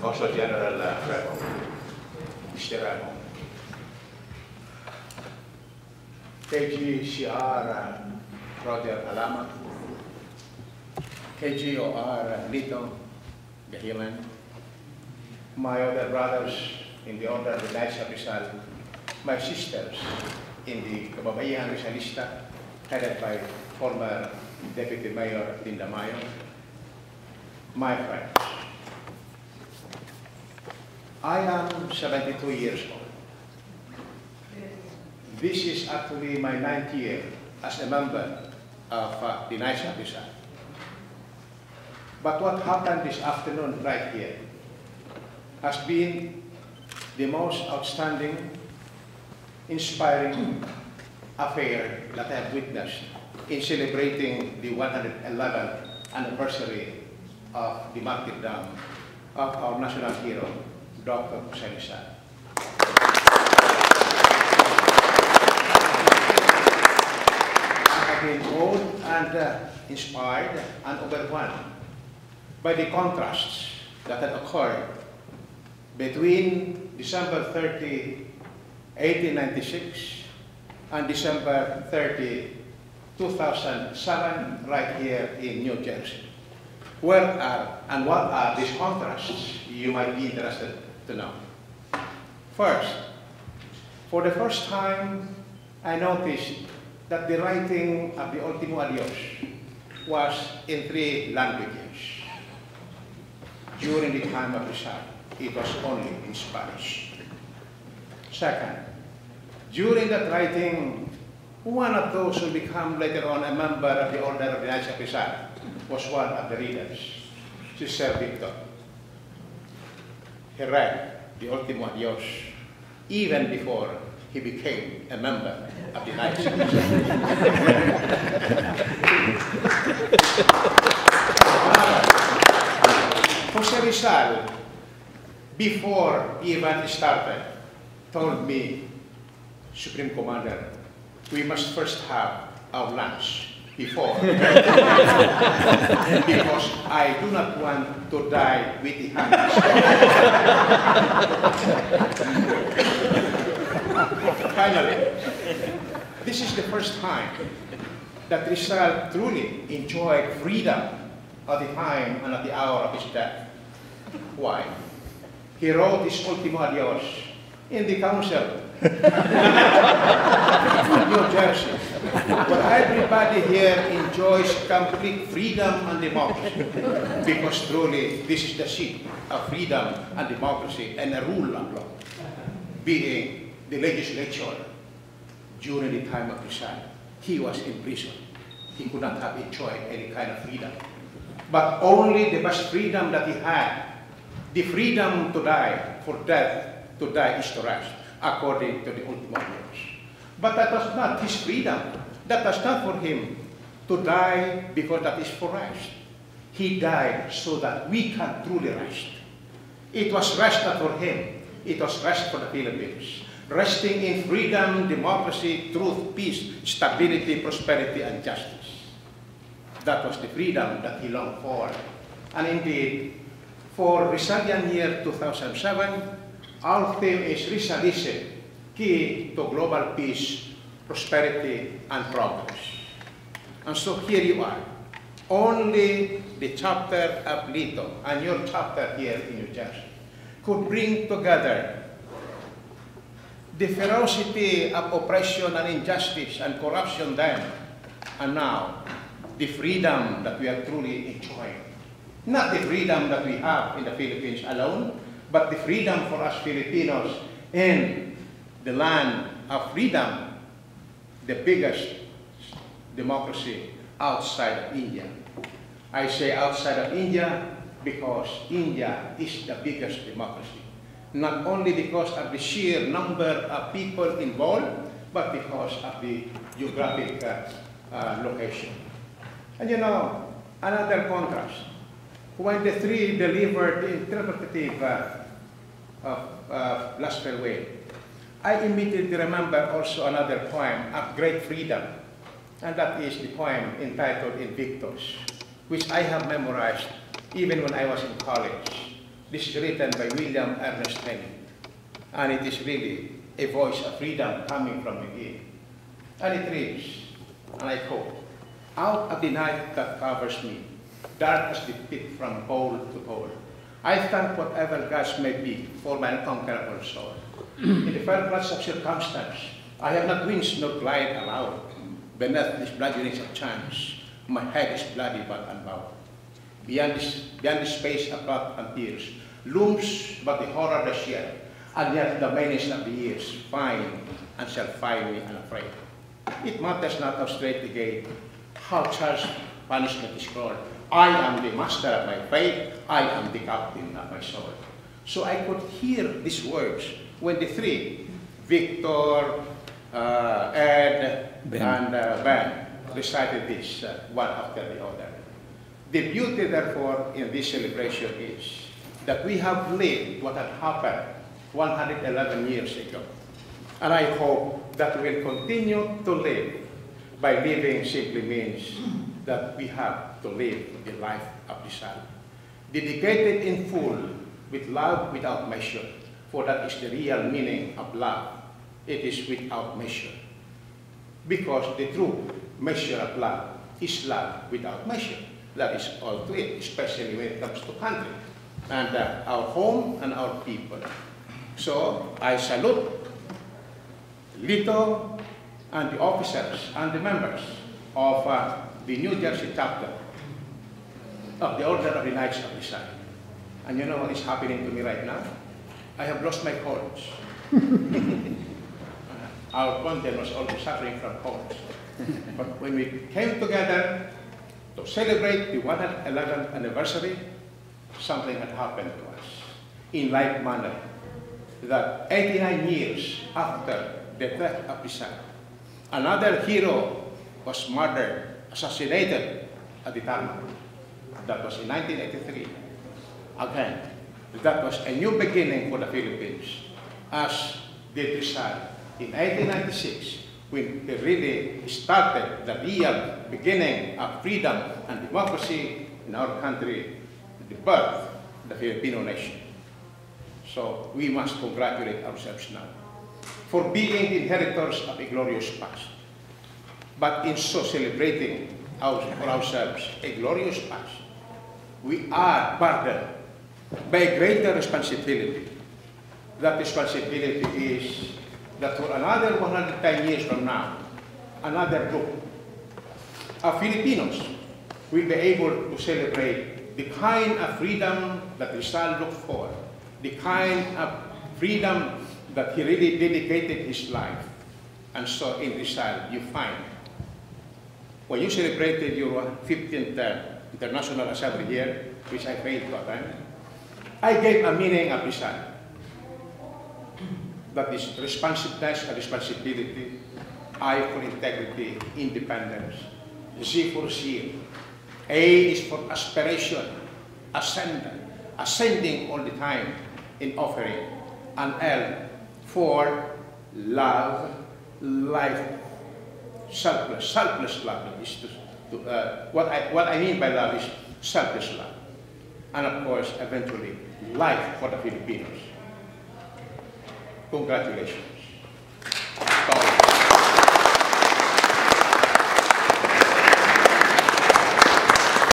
also General Remo, Mr. Remo, KGCR Roger Alama, KGOR Lito Gahilan, my other brothers in the Order of the Knights of Rizal, my sisters in the Kababayan Rizalista, headed by former Deputy Mayor Linda Mayo, my friends. I am 72 years old. This is actually my 9th year as a member of the Knights of Rizal. But what happened this afternoon right here has been the most outstanding, inspiring affair that I have witnessed in celebrating the 111th anniversary of the martyrdom of our national hero, Dr. Rizal. I have been moved and inspired and overwhelmed by the contrasts that had occurred between December 30, 1896 and December 30, 2007, right here in New Jersey. Where are and what are these contrasts? You might be interested to know. First, for the first time, I noticed that the writing of the Ultimo Adios was in 3 languages. During the time of Rizal, it was only in Spanish. Second, during that writing, one of those who become later on a member of the Order of the Knights of Rizal was one of the readers, Sir Victor. He read the Ultimo Adios even before he became a member of the Knights of Rizal. Jose Rizal, before he even started, told me, Supreme Commander, we must first have our lunch before. Because I do not want to die with the hands. Finally, this is the first time that Rizal truly enjoyed freedom at the time and at the hour of his death. Why? He wrote his Ultimo Adios in the council New Jersey, where everybody here enjoys complete freedom and democracy, because truly this is the seat of freedom and democracy and a rule of law, being the legislature. During the time of Rizal, he was in prison. He could not have enjoyed any kind of freedom, but only the best freedom that he had, the freedom to die, for death to die is to rest, according to the Ultimo Adios. But that was not his freedom. That was not for him to die because that is for rest. He died so that we can truly rest. It was rest not for him. It was rest for the Philippines. Resting in freedom, democracy, truth, peace, stability, prosperity, and justice. That was the freedom that he longed for. And indeed, for Rizalian year 2007, our theme is Rizalism, key to global peace, prosperity, and progress. And so here you are, only the chapter of Lito and your chapter here in New Jersey could bring together the ferocity of oppression and injustice and corruption then, and now the freedom that we are truly enjoying. Not the freedom that we have in the Philippines alone, but the freedom for us Filipinos in the land of freedom, the biggest democracy outside of India. I say outside of India because India is the biggest democracy. Not only because of the sheer number of people involved, but because of the geographic location. And you know, another contrast. When the 3 delivered the interpretative last farewell, I immediately remember also another poem of great freedom, and that is the poem entitled Invictus, which I have memorized even when I was in college. This is written by William Ernest Henry, and it is really a voice of freedom coming from within. And it reads, and I quote, "Out of the night that covers me, dark as the pit from pole to pole, I thank whatever gods may be for my unconquerable soul. In the fire floods of circumstance, I have not wings nor glide aloud. Beneath these bloody rings of chance, my head is bloody but unbowed. Beyond the space of blood and tears, looms but the horror of the share, and yet the menace of the years find and shall find me unafraid. It matters not how straight the gate, how charged punishment is called. I am the master of my fate, I am the captain of my soul." So I could hear these words when the three, Victor, Ed, and Ben, recited this one after the other. The beauty, therefore, in this celebration is that we have lived what had happened 111 years ago. And I hope that we will continue to live. By living simply means that we have to live the life of the Son, dedicated in full with love without measure, for that is the real meaning of love. It is without measure. Because the true measure of love is love without measure. That is all to it, especially when it comes to country and our home and our people. So I salute Lito and the officers and the members of the New Jersey chapter of the Order of the Knights of the Sun. And you know what is happening to me right now? I have lost my colds. Our content was also suffering from colds. But when we came together to celebrate the 111th anniversary, something had happened to us. In like manner, that 89 years after the death of the Son, another hero was murdered, assassinated at the tarmac. That was in 1983. Again, that was a new beginning for the Philippines, as did Rizal in 1896, when he really started the real beginning of freedom and democracy in our country, the birth of the Filipino nation. So we must congratulate ourselves now for being the inheritors of a glorious past. But in so celebrating for ourselves a glorious past, we are burdened by a greater responsibility. That responsibility is that for another 110 years from now, another group of Filipinos will be able to celebrate the kind of freedom that Rizal looked for, the kind of freedom that he really dedicated his life. And so in Rizal, you find, when you celebrated your 15th International Assembly here, which I failed to attend, I gave a meaning of Rizal. That is responsiveness and responsibility, I for integrity, independence, Z for zeal, A is for aspiration, ascending all the time in offering, and L for love, life, selfless love. That is what I mean by love is selfless love. And of course, eventually, life for the Filipinos. Congratulations.